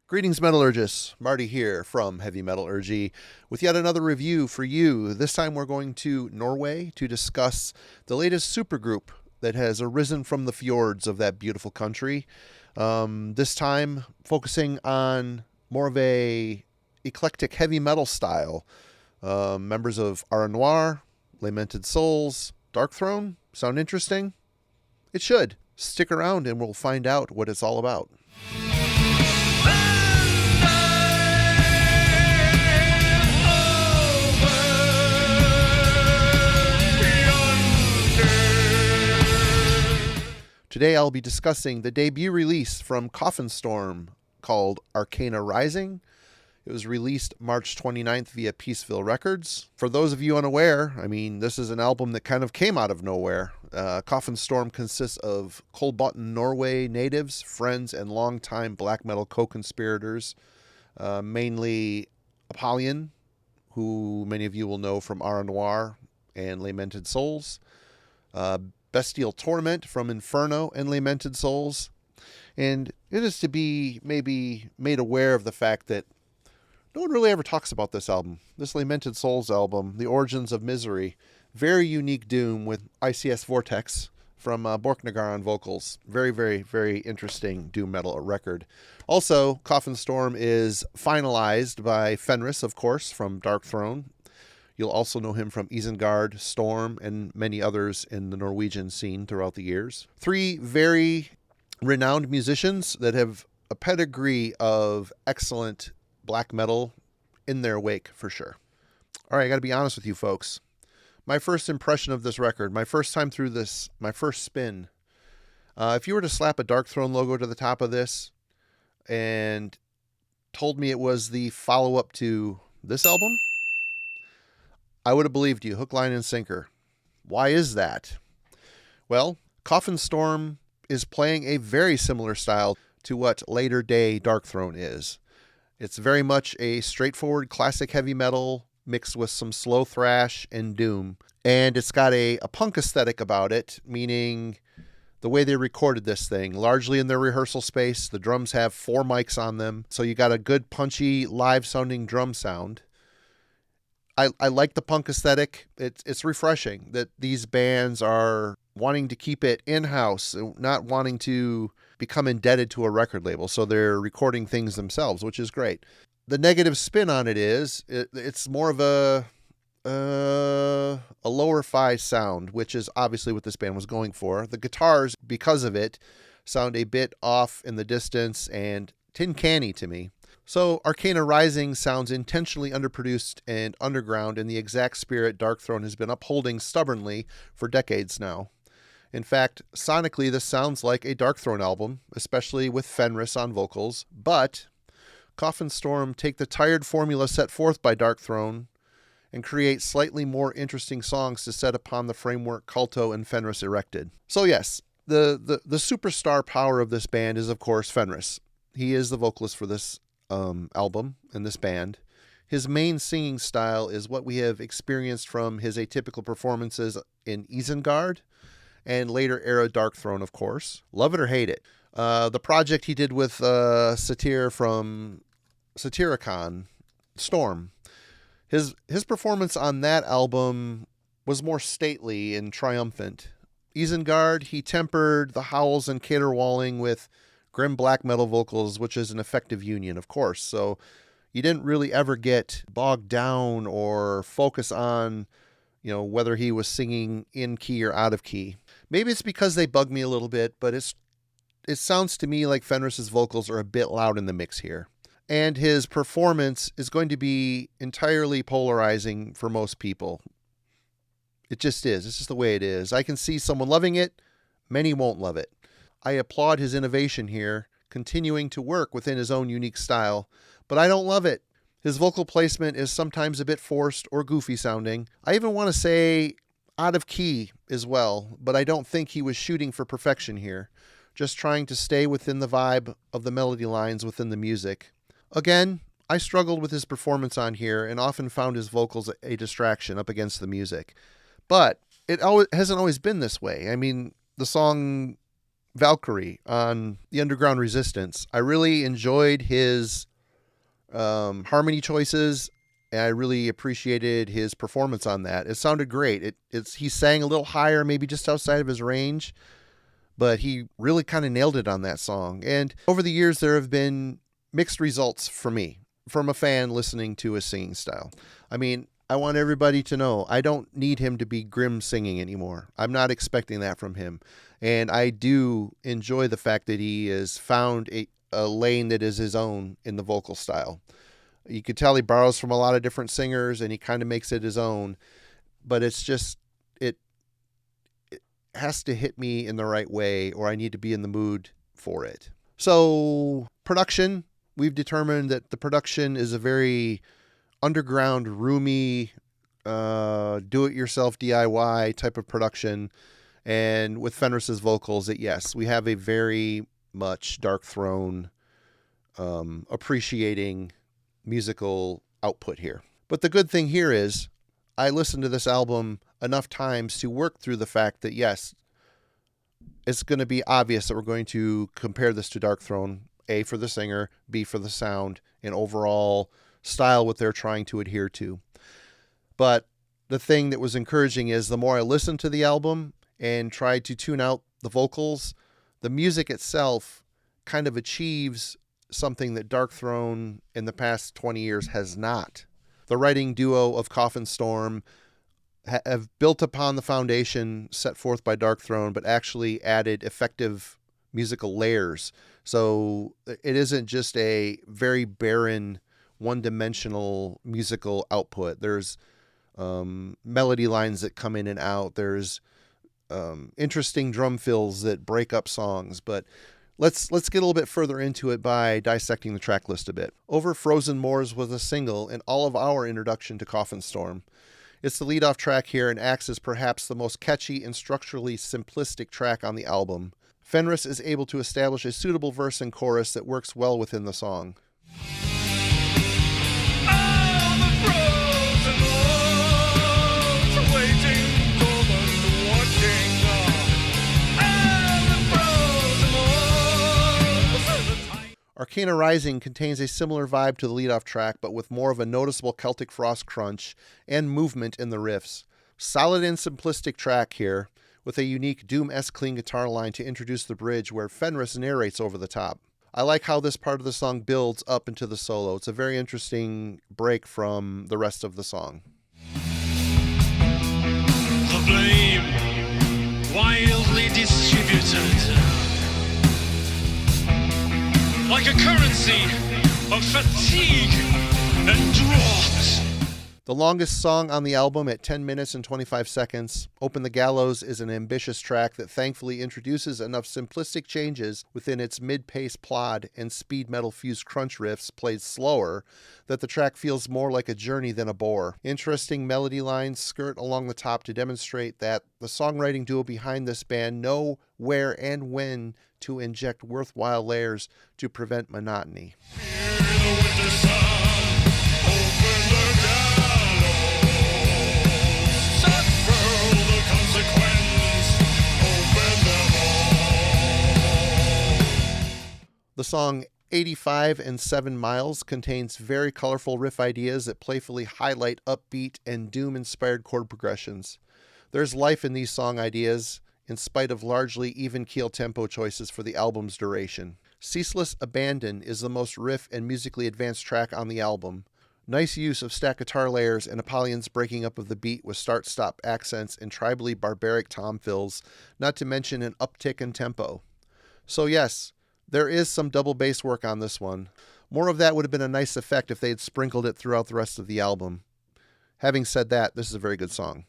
Greetings, Metallurgists. Marty here from Heavy Metallurgy with yet another review for you. This time we're going to Norway to discuss the latest supergroup that has arisen from the fjords of that beautiful country. This time focusing on more of a eclectic heavy metal style. Members of Noir, Lamented Souls, Darkthrone. Sound interesting? It should. Stick around and we'll find out what it's all about. Today I'll be discussing the debut release from Coffin Storm called Arcana Rising. It was released March 29th via Peaceville Records. For those of you unaware, this is an album that kind of came out of nowhere. Coffin Storm consists of Kolbotn, Norway natives, friends, and longtime black metal co-conspirators, mainly Apollyon, who many of you will know from Noir and Lamented Souls, Bestial Tormentor from Inferno and Lamented Souls. And it is to be maybe made aware of the fact that no one really ever talks about this album. This Lamented Souls album, The Origins of Misery. Very unique doom with ICS Vortex from Borknagar on vocals. Very, very, very interesting doom metal record. Also, Coffin Storm is finalized by Fenriz, of course, from Darkthrone. You'll also know him from Isengard, Storm, and many others in the Norwegian scene throughout the years. Three very renowned musicians that have a pedigree of excellent black metal in their wake, for sure. All right, I got to be honest with you folks. My first impression of this record, my first time through this, my first spin, if you were to slap a Darkthrone logo to the top of this and told me it was the follow-up to this album, I would have believed you, hook, line, and sinker. Why is that? Well, Coffin Storm is playing a very similar style to what later day Darkthrone is. It's very much a straightforward classic heavy metal mixed with some slow thrash and doom. And it's got a punk aesthetic about it, meaning the way they recorded this thing, largely in their rehearsal space. The drums have 4 mics on them, so you got a good punchy live sounding drum sound. I like the punk aesthetic. It's refreshing that these bands are wanting to keep it in-house, not wanting to become indebted to a record label. So they're recording things themselves, which is great. The negative spin on it is it's more of a lower-fi sound, which is obviously what this band was going for. The guitars, because of it, sound a bit off in the distance and tin canny to me. So Arcana Rising sounds intentionally underproduced and underground in the exact spirit Darkthrone has been upholding stubbornly for decades now. In fact, sonically this sounds like a Darkthrone album, especially with Fenriz on vocals, but Coffin Storm take the tired formula set forth by Darkthrone and create slightly more interesting songs to set upon the framework Culto and Fenriz erected. So yes, the superstar power of this band is of course Fenriz. He is the vocalist for this album and this band. His main singing style is what we have experienced from his atypical performances in Isengard and later era Darkthrone, of course. Love it or hate it. The project he did with Satyr from Satyricon Storm. His performance on that album was more stately and triumphant. Isengard, he tempered the howls and caterwauling with grim black metal vocals, which is an effective union, of course. So you didn't really ever get bogged down or focus on, whether he was singing in key or out of key. Maybe it's because they bug me a little bit, but it sounds to me like Fenriz's vocals are a bit loud in the mix here. And his performance is going to be entirely polarizing for most people. It just is. It's just the way it is. I can see someone loving it. Many won't love it. I applaud his innovation here, continuing to work within his own unique style, but I don't love it. His vocal placement is sometimes a bit forced or goofy sounding. I even want to say out of key as well, but I don't think he was shooting for perfection here, just trying to stay within the vibe of the melody lines within the music. Again, I struggled with his performance on here and often found his vocals a distraction up against the music. But it hasn't always been this way. The song Valkyrie on the Underground Resistance. I really enjoyed his harmony choices, and I really appreciated his performance on that. It sounded great. He sang a little higher, maybe just outside of his range, but he really kind of nailed it on that song. And over the years, there have been mixed results for me from a fan listening to his singing style. I mean, I want everybody to know I don't need him to be grim singing anymore. I'm not expecting that from him. And I do enjoy the fact that he has found a lane that is his own in the vocal style. You could tell he borrows from a lot of different singers and he kind of makes it his own, but it's just, it has to hit me in the right way, or I need to be in the mood for it. So production, we've determined that the production is a very underground, roomy, do-it-yourself DIY type of production. And with Fenriz's vocals, yes, we have a very much Darkthrone appreciating musical output here. But the good thing here is I listened to this album enough times to work through the fact that, yes, it's going to be obvious that we're going to compare this to Darkthrone, A, for the singer, B, for the sound, and overall style what they're trying to adhere to. But the thing that was encouraging is the more I listened to the album and tried to tune out the vocals, the music itself kind of achieves something that Darkthrone in the past 20 years has not. The writing duo of Coffin Storm have built upon the foundation set forth by Darkthrone, but actually added effective musical layers. So it isn't just a very barren, one-dimensional musical output. There's melody lines that come in and out. There's interesting drum fills that break up songs. But let's get a little bit further into it by dissecting the track list a bit. Over Frozen Moors was a single in all of our introduction to Coffin Storm. It's the lead-off track here and acts as perhaps the most catchy and structurally simplistic track on the album. Fenriz is able to establish a suitable verse and chorus that works well within the song. Arcana Rising contains a similar vibe to the lead-off track, but with more of a noticeable Celtic Frost crunch and movement in the riffs. Solid and simplistic track here, with a unique Doom-esque clean guitar line to introduce the bridge where Fenriz narrates over the top. I like how this part of the song builds up into the solo. It's a very interesting break from the rest of the song. The blame, wildly distributed, like a currency of fatigue and drought. The longest song on the album at 10 minutes and 25 seconds, Open the Gallows, is an ambitious track that thankfully introduces enough simplistic changes within its mid-pace plod and speed metal-fused crunch riffs played slower that the track feels more like a journey than a bore. Interesting melody lines skirt along the top to demonstrate that the songwriting duo behind this band know where and when to inject worthwhile layers to prevent monotony. The song 85 and 7 Miles contains very colorful riff ideas that playfully highlight upbeat and doom-inspired chord progressions. There's life in these song ideas, in spite of largely even-keel tempo choices for the album's duration. Ceaseless Abandon is the most riff and musically advanced track on the album. Nice use of stacked guitar layers and Apollyon's breaking up of the beat with start-stop accents and tribally barbaric tom fills, not to mention an uptick in tempo. So yes, there is some double bass work on this one. More of that would have been a nice effect if they had sprinkled it throughout the rest of the album. Having said that, this is a very good song.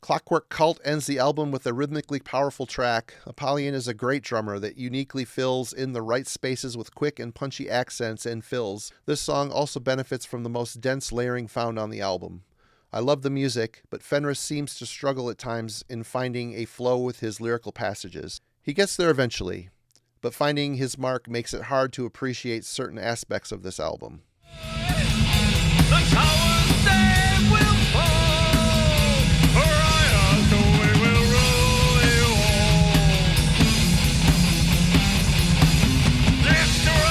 Clockwork Cult ends the album with a rhythmically powerful track. Apollyon is a great drummer that uniquely fills in the right spaces with quick and punchy accents and fills. This song also benefits from the most dense layering found on the album. I love the music, but Fenriz seems to struggle at times in finding a flow with his lyrical passages. He gets there eventually, but finding his mark makes it hard to appreciate certain aspects of this album. The towers they will fall, right we will roll you all. Destroy!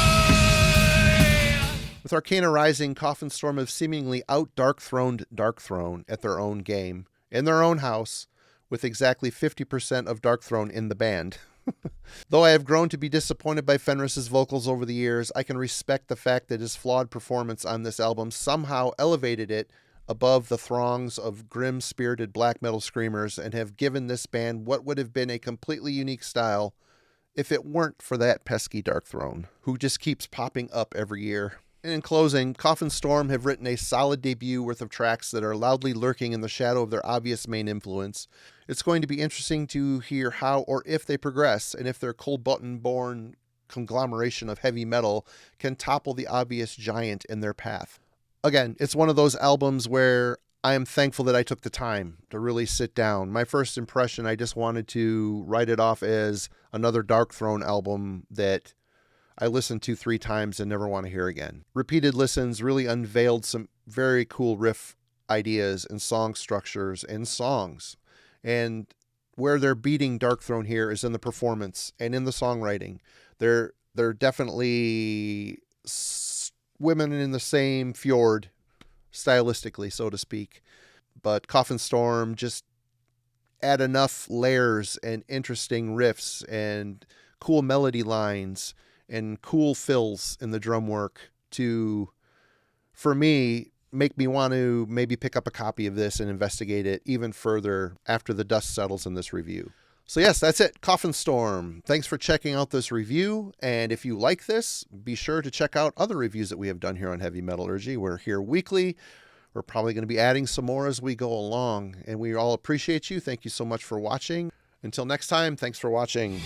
With Arcana Rising, Coffin Storm have seemingly out-Darkthroned Darkthrone at their own game, in their own house, with exactly 50% of Darkthrone in the band. Though I have grown to be disappointed by Fenriz's vocals over the years, I can respect the fact that his flawed performance on this album somehow elevated it above the throngs of grim-spirited black metal screamers and have given this band what would have been a completely unique style if it weren't for that pesky Darkthrone, who just keeps popping up every year. And in closing, Coffin Storm have written a solid debut worth of tracks that are loudly lurking in the shadow of their obvious main influence. It's going to be interesting to hear how or if they progress, and if their cold-button-born conglomeration of heavy metal can topple the obvious giant in their path. Again, it's one of those albums where I am thankful that I took the time to really sit down. My first impression, I just wanted to write it off as another Darkthrone album that I listened to 3 times and never want to hear again. Repeated listens really unveiled some very cool riff ideas and song structures and songs. And where they're beating Darkthrone here is in the performance and in the songwriting. They're definitely women in the same fjord, stylistically, so to speak. But Coffin Storm just add enough layers and interesting riffs and cool melody lines and cool fills in the drum work to, for me, make me want to maybe pick up a copy of this and investigate it even further after the dust settles in this review. So yes, that's it. Coffin Storm. Thanks for checking out this review. And if you like this, be sure to check out other reviews that we have done here on Heavy Metallurgy. We're here weekly. We're probably going to be adding some more as we go along. And we all appreciate you. Thank you so much for watching. Until next time, thanks for watching.